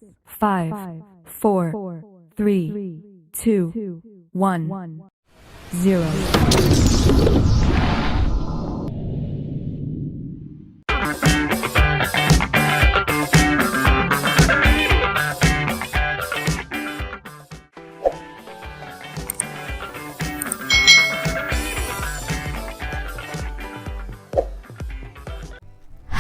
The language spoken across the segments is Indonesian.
5, 4, 3, 2, 1, 0.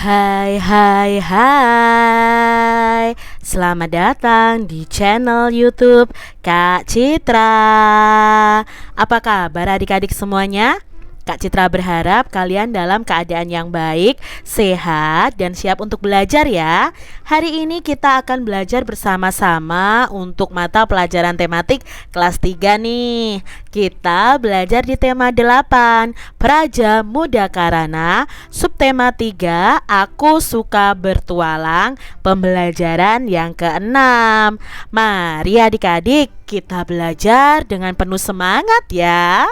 Hai hai hai, selamat datang di channel YouTube Kak Citra. Apa kabar adik-adik semuanya? Kak Citra berharap kalian dalam keadaan yang baik, sehat, dan siap untuk belajar ya. Hari ini kita akan belajar bersama-sama untuk mata pelajaran tematik kelas 3 nih. Kita belajar di tema 8, Praja Muda Karana, subtema 3, Aku Suka Bertualang, pembelajaran yang ke-6. Mari adik-adik kita belajar dengan penuh semangat ya.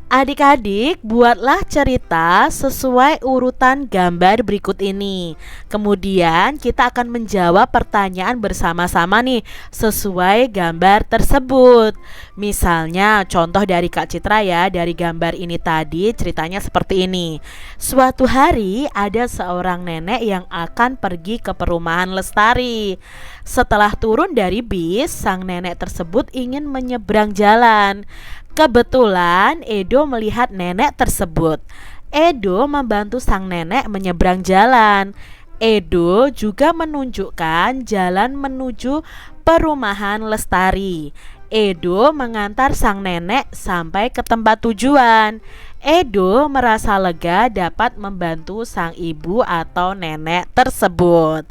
Adik-adik, buatlah cerita sesuai urutan gambar berikut ini. Kemudian kita akan menjawab pertanyaan bersama-sama nih sesuai gambar tersebut. Misalnya contoh dari Kak Citra ya, dari gambar ini tadi ceritanya seperti ini. Suatu hari ada seorang nenek yang akan pergi ke perumahan Lestari. Setelah turun dari bis, sang nenek tersebut ingin menyeberang jalan. Kebetulan Edo melihat nenek tersebut. Edo membantu sang nenek menyeberang jalan. Edo juga menunjukkan jalan menuju perumahan Lestari. Edo mengantar sang nenek sampai ke tempat tujuan. Edo merasa lega dapat membantu sang ibu atau nenek tersebut.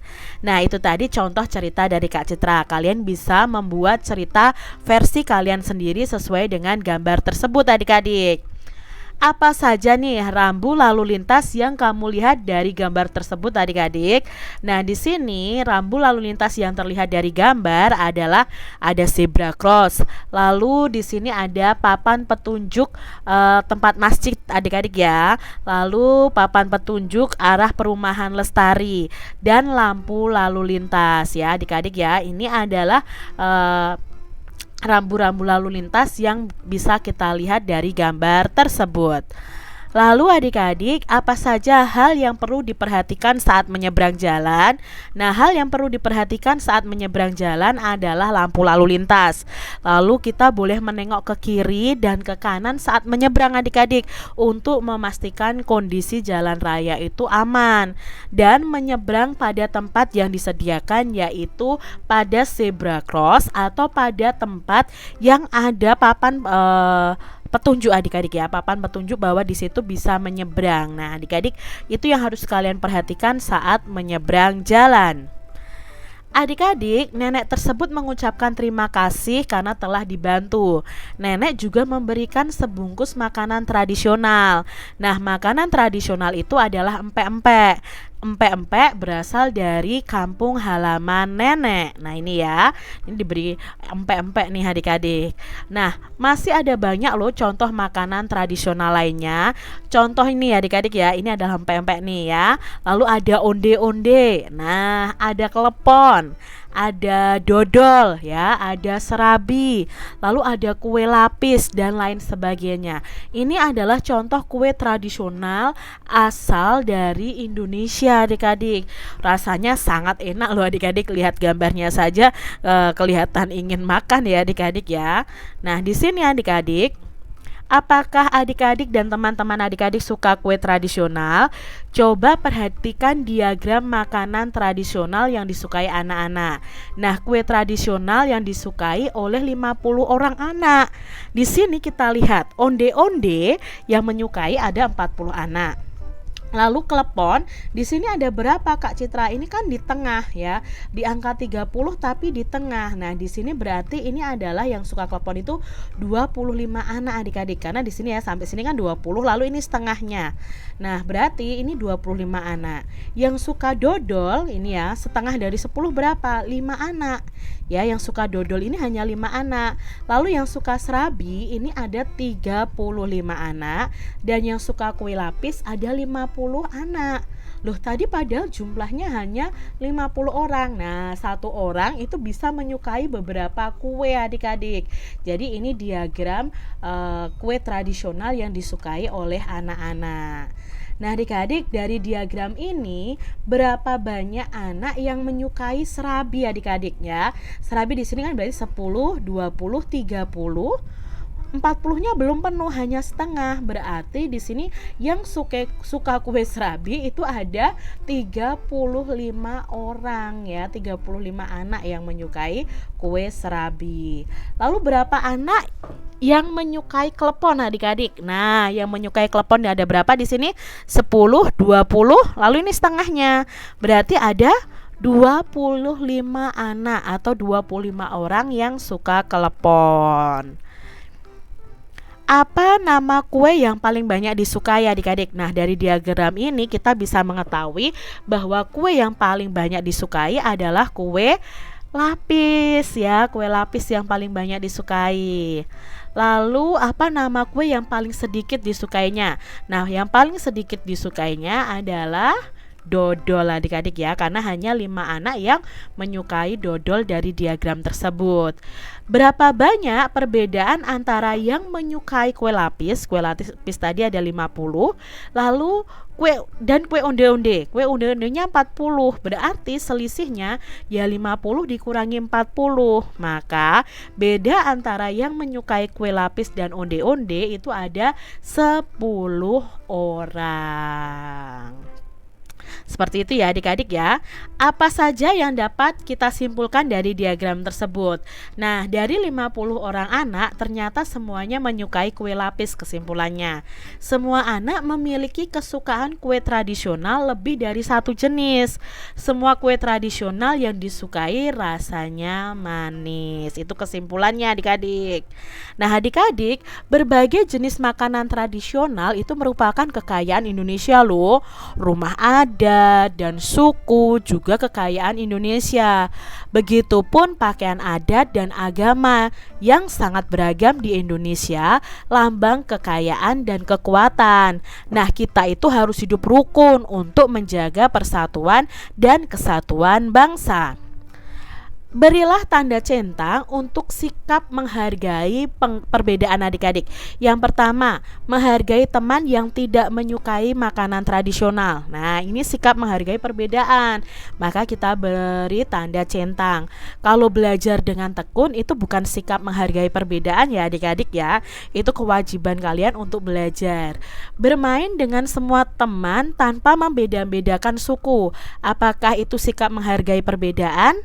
Nah, itu tadi contoh cerita dari Kak Citra. Kalian bisa membuat cerita versi kalian sendiri sesuai dengan gambar tersebut adik-adik. Apa saja nih rambu lalu lintas yang kamu lihat dari gambar tersebut adik-adik? Nah, di sini rambu lalu lintas yang terlihat dari gambar adalah ada zebra cross. Lalu di sini ada papan petunjuk tempat masjid adik-adik ya. Lalu papan petunjuk arah perumahan Lestari dan lampu lalu lintas ya adik-adik ya. Ini adalah rambu-rambu lalu lintas yang bisa kita lihat dari gambar tersebut. Lalu adik-adik, apa saja hal yang perlu diperhatikan saat menyeberang jalan? Nah, hal yang perlu diperhatikan saat menyeberang jalan adalah lampu lalu lintas. Lalu kita boleh menengok ke kiri dan ke kanan saat menyeberang adik-adik untuk memastikan kondisi jalan raya itu aman. Dan menyeberang pada tempat yang disediakan, yaitu pada zebra cross atau pada tempat yang ada papan petunjuk adik-adik ya, papan petunjuk bahwa di situ bisa menyeberang. Nah, adik-adik itu yang harus kalian perhatikan saat menyeberang jalan. Adik-adik, nenek tersebut mengucapkan terima kasih karena telah dibantu. Nenek juga memberikan sebungkus makanan tradisional. Nah, makanan tradisional itu adalah empek-empek. Empek-empek berasal dari kampung halaman nenek. Nah, ini ya, ini diberi empek-empek nih adik-adik. Nah, masih ada banyak loh contoh makanan tradisional lainnya. Contoh ini adik-adik ya, ini adalah empek-empek nih ya. Lalu ada onde-onde. Nah, ada klepon, ada dodol ya, ada serabi, lalu ada kue lapis dan lain sebagainya. Ini adalah contoh kue tradisional asal dari Indonesia adik-adik. Rasanya sangat enak loh adik-adik, lihat gambarnya saja kelihatan ingin makan ya adik-adik ya. Nah, di sini adik-adik, apakah adik-adik dan teman-teman adik-adik suka kue tradisional? Coba perhatikan diagram makanan tradisional yang disukai anak-anak. Nah, kue tradisional yang disukai oleh 50 orang anak. Di sini kita lihat onde-onde yang menyukai ada 40 anak. Lalu klepon, di sini ada berapa Kak Citra? Ini kan di tengah ya, di angka 30 tapi di tengah. Nah, di sini berarti ini adalah yang suka klepon itu 25 anak adik-adik. Karena di sini ya sampai sini kan 20, lalu ini setengahnya. Nah, berarti ini 25 anak. Yang suka dodol ini ya, setengah dari 10 berapa? 5 anak. Ya, yang suka dodol ini hanya 5 anak. Lalu yang suka serabi ini ada 35 anak dan yang suka kue lapis ada 50 anak. Loh, tadi padahal jumlahnya hanya 50 orang. Nah, satu orang itu bisa menyukai beberapa kue adik-adik. Jadi ini diagram kue tradisional yang disukai oleh anak-anak. Nah, adik-adik, dari diagram ini berapa banyak anak yang menyukai serabi adik-adik ya? Serabi di sini kan berarti 10, 20, 30. 40-nya belum penuh, hanya setengah. Berarti di sini yang suka kue serabi itu ada 35 orang ya, 35 anak yang menyukai kue serabi. Lalu berapa anak yang menyukai klepon adik-adik? Nah, yang menyukai klepon ada berapa di sini? 10, 20, lalu ini setengahnya. Berarti ada 25 anak atau 25 orang yang suka klepon. Apa nama kue yang paling banyak disukai adik-adik? Nah, dari diagram ini kita bisa mengetahui bahwa kue yang paling banyak disukai adalah kue lapis ya, kue lapis yang paling banyak disukai. Lalu apa nama kue yang paling sedikit disukainya? Nah, yang paling sedikit disukainya adalah dodol adik-adik ya, karena hanya 5 anak yang menyukai dodol dari diagram tersebut. Berapa banyak perbedaan antara yang menyukai kue lapis tadi ada 50, lalu kue onde-onde. Kue onde-ondenya 40. Berarti selisihnya ya 50 dikurangi 40. Maka beda antara yang menyukai kue lapis dan onde-onde itu ada 10 orang. Seperti itu ya adik-adik ya. Apa saja yang dapat kita simpulkan dari diagram tersebut? Nah, dari 50 orang anak ternyata semuanya menyukai kue lapis kesimpulannya. Semua anak memiliki kesukaan kue tradisional lebih dari satu jenis. Semua kue tradisional yang disukai rasanya manis. Itu kesimpulannya adik-adik. Nah, adik-adik, berbagai jenis makanan tradisional itu merupakan kekayaan Indonesia loh. Rumah adat dan suku juga kekayaan Indonesia. Begitupun pakaian adat dan agama yang sangat beragam di Indonesia, lambang kekayaan dan kekuatan. Nah, kita itu harus hidup rukun untuk menjaga persatuan dan kesatuan bangsa. Berilah tanda centang untuk sikap menghargai perbedaan adik-adik. Yang pertama, menghargai teman yang tidak menyukai makanan tradisional. Nah, ini sikap menghargai perbedaan. Maka kita beri tanda centang. Kalau belajar dengan tekun itu bukan sikap menghargai perbedaan ya adik-adik ya. Itu kewajiban kalian untuk belajar. Bermain dengan semua teman tanpa membeda-bedakan suku. Apakah itu sikap menghargai perbedaan?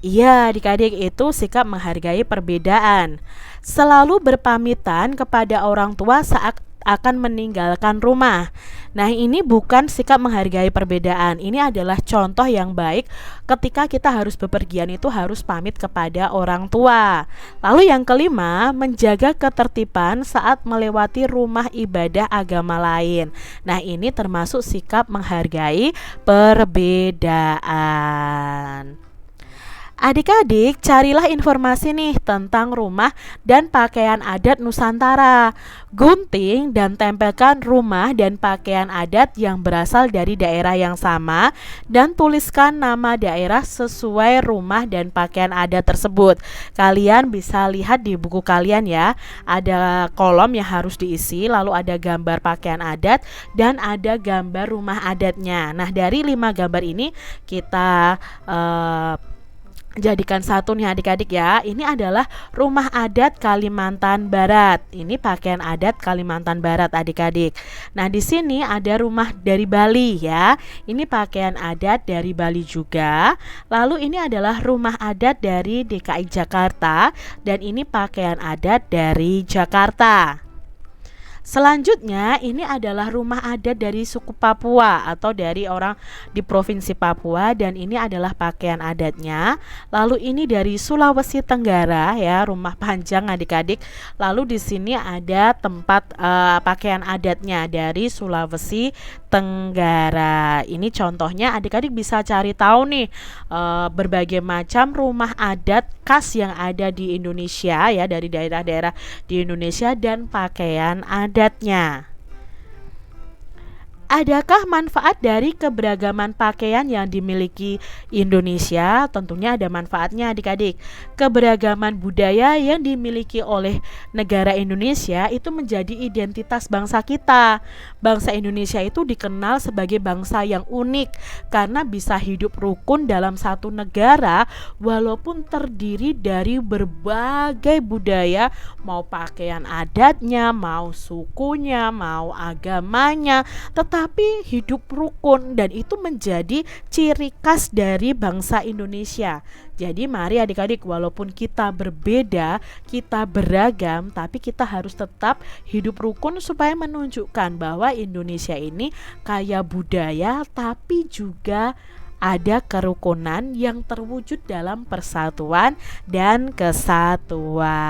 Iya, adik-adik, itu sikap menghargai perbedaan. Selalu berpamitan kepada orang tua saat akan meninggalkan rumah. Nah, ini bukan sikap menghargai perbedaan. Ini adalah contoh yang baik ketika kita harus bepergian itu harus pamit kepada orang tua. Lalu yang kelima, menjaga ketertiban saat melewati rumah ibadah agama lain. Nah, ini termasuk sikap menghargai perbedaan. Adik-adik, carilah informasi nih tentang rumah dan pakaian adat Nusantara. Gunting dan tempelkan rumah dan pakaian adat yang berasal dari daerah yang sama dan tuliskan nama daerah sesuai rumah dan pakaian adat tersebut. Kalian bisa lihat di buku kalian ya, ada kolom yang harus diisi, lalu ada gambar pakaian adat dan ada gambar rumah adatnya. Nah, dari 5 gambar ini kita jadikan satu nih adik-adik ya. Ini adalah rumah adat Kalimantan Barat. Ini pakaian adat Kalimantan Barat adik-adik. Nah, di sini ada rumah dari Bali ya. Ini pakaian adat dari Bali juga. Lalu ini adalah rumah adat dari DKI Jakarta dan ini pakaian adat dari Jakarta. Selanjutnya ini adalah rumah adat dari suku Papua atau dari orang di provinsi Papua dan ini adalah pakaian adatnya. Lalu ini dari Sulawesi Tenggara ya, rumah panjang adik-adik. Lalu di sini ada tempat pakaian adatnya dari Sulawesi Tenggara. Ini contohnya adik-adik bisa cari tahu nih berbagai macam rumah adat khas yang ada di Indonesia ya, dari daerah-daerah di Indonesia dan pakaian adatnya. Adakah manfaat dari keberagaman pakaian yang dimiliki Indonesia? Tentunya ada manfaatnya adik-adik. Keberagaman budaya yang dimiliki oleh negara Indonesia itu menjadi identitas bangsa kita. Bangsa Indonesia itu dikenal sebagai bangsa yang unik karena bisa hidup rukun dalam satu negara walaupun terdiri dari berbagai budaya, mau pakaian adatnya, mau sukunya, mau agamanya, tetapi hidup rukun, dan itu menjadi ciri khas dari bangsa Indonesia. Jadi mari adik-adik, walaupun kita berbeda, kita beragam, tapi kita harus tetap hidup rukun supaya menunjukkan bahwa Indonesia ini kaya budaya tapi juga ada kerukunan yang terwujud dalam persatuan dan kesatuan.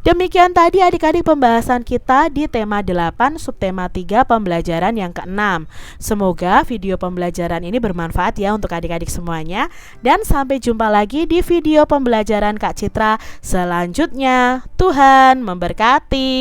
Demikian tadi adik-adik pembahasan kita di tema 8 subtema 3 pembelajaran yang ke-6. Semoga video pembelajaran ini bermanfaat ya untuk adik-adik semuanya, dan sampai jumpa lagi di video pembelajaran Kak Citra selanjutnya. Tuhan memberkati.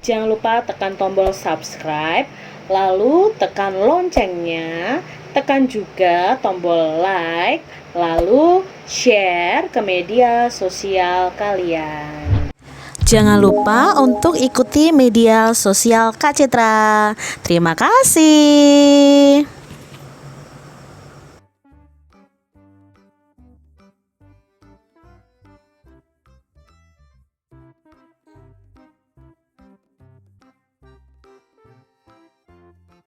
Jangan lupa tekan tombol subscribe, lalu tekan loncengnya, tekan juga tombol like, lalu share ke media sosial kalian. Jangan lupa untuk ikuti media sosial Kak Citra. Terima kasih.